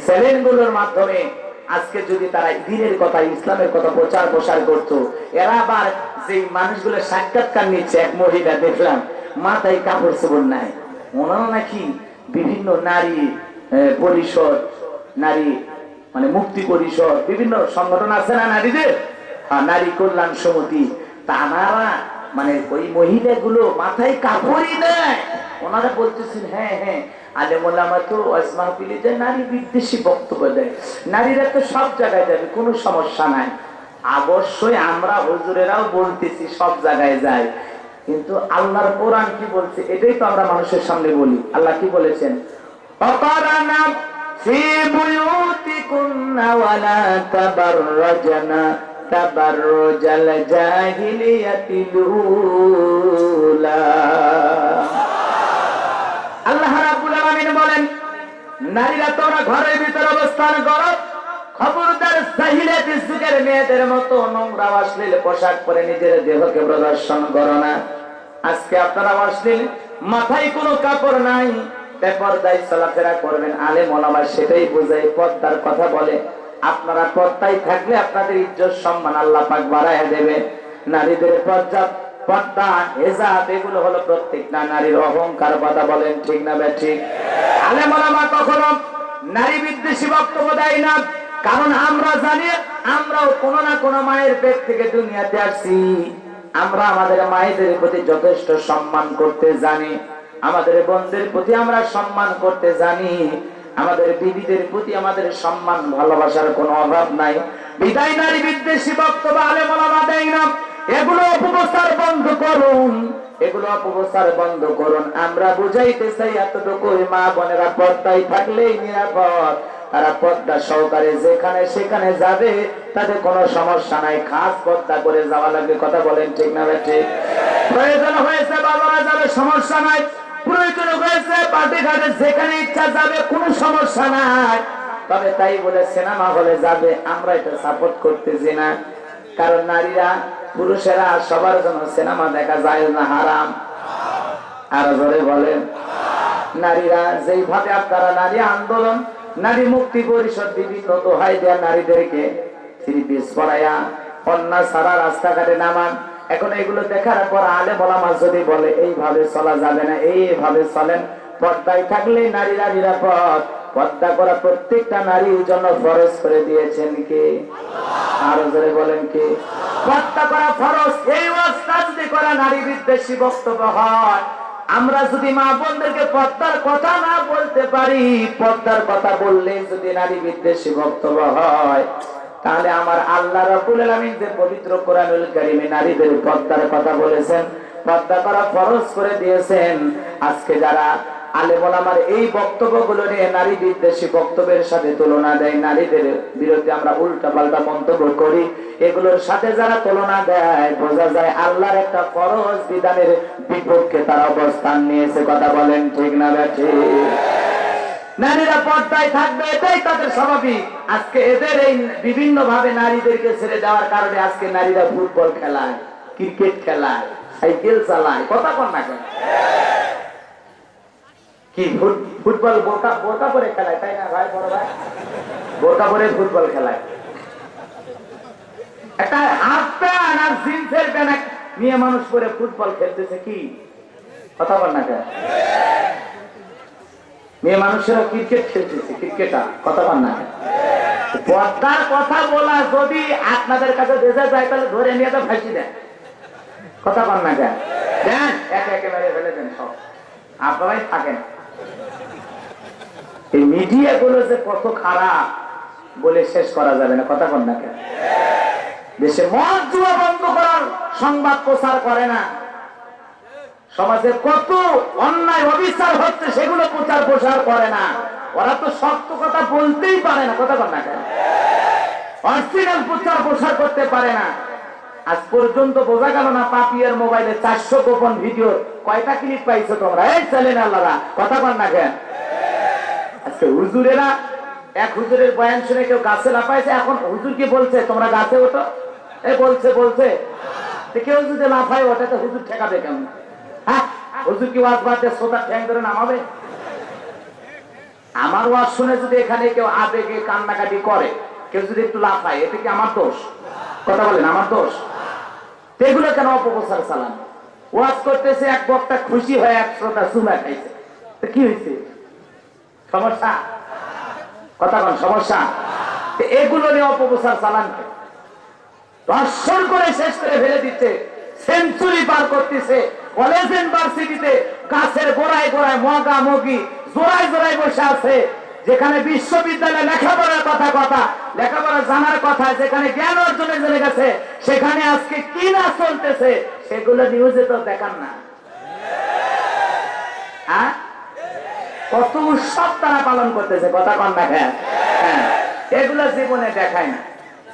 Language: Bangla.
চ্যানেলগুলোর মাধ্যমে আজকে যদি তারা দিনের কথা ইসলামের কথা প্রচার প্রসার করত, এরা আবার যে মানুষগুলো সাক্ষাৎকার নিচ্ছে, এক মহিলা দেখলাম মাথায় কাপড় চোপড় নাই, ওনারা নাকি বিভিন্ন নারী পরিষদ, নারী মানে মুক্তি পরিষদ, বিভিন্ন সংগঠন আছে না নারীদের, নারী কল্যাণ সমিতি, তারা মানে ওই মহিলাগুলো মাথায় কাপড়ই নেয়। ওনারা বলতেছেন হ্যাঁ হ্যাঁ আলেম ওলামা তো ওয়াজ মাহফিলে যায়, নারী বিদ্বেষী বক্তব্য দেয়, নারীরা তো সব জায়গায় যাবে, কোনো সমস্যা নাই। অবশ্যই আমরা হুজুরেরাও বলতেছি সব জায়গায় যায়, কিন্তু আল্লাহর কোরআন কি বলছে এটাই তো আমরা মানুষের সামনে বলি। আল্লাহ কি বলেছেন? অকারানা ফি বুয়ুতিকুন্না ওয়ালা তাবাররাজনা তাবাররুজাল জাহিলিয়াতিল উলা। আল্লাহ রাব্বুল আলামিন বলেন, নারীরা তোমরা ঘরের ভিতরে অবস্থান করো, খবরদার জাহিলিয়াতের যুগের মেয়েদের মতো নোংরা অশ্লীল পোশাক পরে নিজের দেহকে প্রদর্শন করো না। আজকে আপনারা অশ্লীল, মাথায় কোনো কাপড় নাই, বেপরদায় চলাফেরা করবেন। আলেম ওলামা সেটাই বোঝায়, পর্দার কথা বলে। আপনারা পর্দায় থাকলে আপনাদের ইজ্জত সম্মান আল্লাহ পাক বাড়ায় দেবে। নারীদের পর্দা হেজাব এগুলো হলো প্রত্যেকটা নারীর অহংকার, কথা বলেন ঠিক না ঠিক? আলেম ওলামা কখনো নারী বিদ্বেষী বক্তব্য দেয় না, কারণ আমরা জানি আমরাও কোনো না কোনো মায়ের পেট থেকে দুনিয়াতে আসছি। আমরা আমাদের মায়েদের প্রতি যথেষ্ট সম্মান করতে জানি, আমাদের বোনদের প্রতি আমরা সম্মান করতে জানি, আমাদের বিবিদের প্রতি আমাদের সম্মান ভালোবাসার কোনো অভাব নাই। বিদায় নারী বিদ্বেষী বক্তব্য আলেম ওলামা দেয় না। এগুলো অপপ্রচার বন্ধ করুন, এগুলো অপপ্রচার বন্ধ করুন। আমরা বুঝাইতে চাই এতটুকু, মা বোনেরা পর্দায় থাকলেই নিরাপদ, তারা পর্দা সহকারে যেখানে সেখানে যাবে, তাদের কোনো সমস্যা নাই। খাস পর্দা করে যাওয়া লাগবে, কথা বলেন ঠিক না ঠিক? প্রয়োজন হয়েছে বাজারে যাবে, সমস্যা নাই। প্রয়োজন হয়েছে পার্টি ঘাটে যেখানে ইচ্ছা যাবে, কোনো সমস্যা নাই। তবে তাই বলে সিনেমা হলে যাবে, আমরা এটা সাপোর্ট করতেছি না। কারণ নারীরা পুরুষেরা সবার জন্য সিনেমা দেখা যায় না, হারাম। আর জোরে বলেন, নারীরা যেইভাবে আপনারা নারী আন্দোলন, নারী মুক্তি পরিষদ বিভিন্ন দোহাই দেয়া নারীদেরকে থ্রি পিস পরাইয়া কন্যা সারা রাস্তাঘাটে নামান, এখন এগুলো দেখার পর আলেম ওলামা যদি বলে এইভাবে চলা যাবে না, এইভাবে চলেন, পর্দায় থাকলে নারীরা নিরাপদ। পর্দা করা প্রত্যেকটা নারীর জন্য ফরজ করে দিয়েছেন কে? আরো জোরে বলেন কে? পর্দা করা ফরজ। এই অবস্থা যদি করা নারী বিদ্বেষী বক্তব্য হয়, আমরা যদি মা বোনদেরকে পর্দার কথা না বলতে পারি, পর্দার কথা বললে যদি নারী বিদ্বেষী বক্তব্য হয়, তাহলে আমার আল্লাহ রাব্বুল আলামিন যে পবিত্র কোরআনুল কারীমে নারীদের পর্দার কথা বলেছেন, পর্দা করা ফরজ করে দিয়েছেন, আজকে যারা আলেম ওলামার এই বক্তব্যগুলো নিয়ে নারী বিদ্বেষী বক্তব্যের সাথে তুলনা দেয়, নারীদের বিরুদ্ধে আমরা উল্টা পাল্টা মন্তব্য করি, এগুলোর সাথে যারা তুলনা দেয়, বোঝা যায় আল্লাহর একটা ফরজ বিধানের বিপক্ষে তারা অবস্থান নিয়েছে, কথা বলেন ঠিক না ঠিক? নারীরা পর্দায় থাকবে, এটাই তাদের স্বাভাবিক। আজকে এদের এই বিভিন্ন ভাবে নারীদেরকে ছেড়ে দেওয়ার কারণে আজকে নারীরা ফুটবল খেলায়, ক্রিকেট খেলায়, সাইকেল চালায়, কথা কন না কেন? কি ফুটবল বোরকা পরে খেলায়, তাই না ভাই? বড় ভাই বোরকা পরে ফুটবল খেলায়, একটা হাফ প্যান্ট আর জিন্সের প্যান্ট মেয়ে মানুষ পরে ফুটবল খেলতেছে, কি কথা বল না কেন? মেয়ে মানুষেরা ক্রিকেট খেলতেছে, ক্রিকেটার, কথা বল না কেন? পর্দার কথা বলা যদি আপনাদের কাছে বোঝা যায়, তাহলে ধরে নিয়ে তো ফাঁসি দেন, কথা বল না কেন? দেন একে একে মেরে ফেলে দেন, সব আপনারাই থাকেন। এই মিডিয়া গুলো যে কত খারাপ বলে শেষ করা যাবে না, কথা বল না কেন? দেশে মদ জুয়া বন্ধ করার সংবাদ প্রচার করে না, সমাজে কত অন্যায় অবিচার হচ্ছে সেগুলো প্রচার প্রসার করে না। ওরা তো সত্য কথা বলতেই পারে না, কথা বল না কেন? অরিজিনাল প্রচার প্রসার করতে পারে না। আজ পর্যন্ত বোঝা গেল না পাপিয়ার মোবাইলে 400 গোপন ভিডিও কয়টা ক্লিপ পাইছো তোমরা? এই চ্যানেল আল্লাহরা, কথা বল না কেন? আজকে হুজুরেরা, এক হুজুরের বয়ান শুনে কেউ গাছে লাফাইছে, এখন হুজুর কি বলছে তোমরা গাছে ওঠো, এ বলছে কেউ যদি লাফায় ওঠাতে হুজুর ঠেকাবে কেমন? হ্যাঁ, হুজুর কি ওয়াজ বাদ দিয়ে শ্রোতার ঠ্যাং ধরে নামাবে? আমার ওয়াজ শুনে যদি এখানে কেউ আবেগে কান্নাকাটি করে, কেউ যদি একটু লাফায়, এতে কি আমার দোষ? কথা বলেন, আমার দোষ? এগুলো কেন অপপ্রচার চালান? ওয়াজ করতেছে, এক বক্তা খুশি হয়ে 100টা চুমা খাইছে, তো কি হয়েছে? সমস্যা? কথা বলেন, সমস্যা? এগুলো নিয়ে অপপ্রচার চালান, ধর্ষণ করে শেষ করে ফেলে দিচ্ছে, সেঞ্চুরি পার করতেছে, কলেজ ইউনিভার্সিটিতে গাছের গোড়ায় গোড়ায় মগা মগি জোড়ায় জোড়ায় বসে আছে, যেখানে বিশ্ববিদ্যালয়ে লেখাপড়ার কথা লেখাপড়া জানার কথা, যেখানে জ্ঞান অর্জনের জন্য গেছে, সেখানে আজকে কি না চলতেছে সেগুলো নিউজে তো দেখান না। হ্যাঁ, কত উৎসব তারা পালন করতেছে, কথা কন দেখেন, হ্যাঁ, এগুলো জীবনে দেখায় না।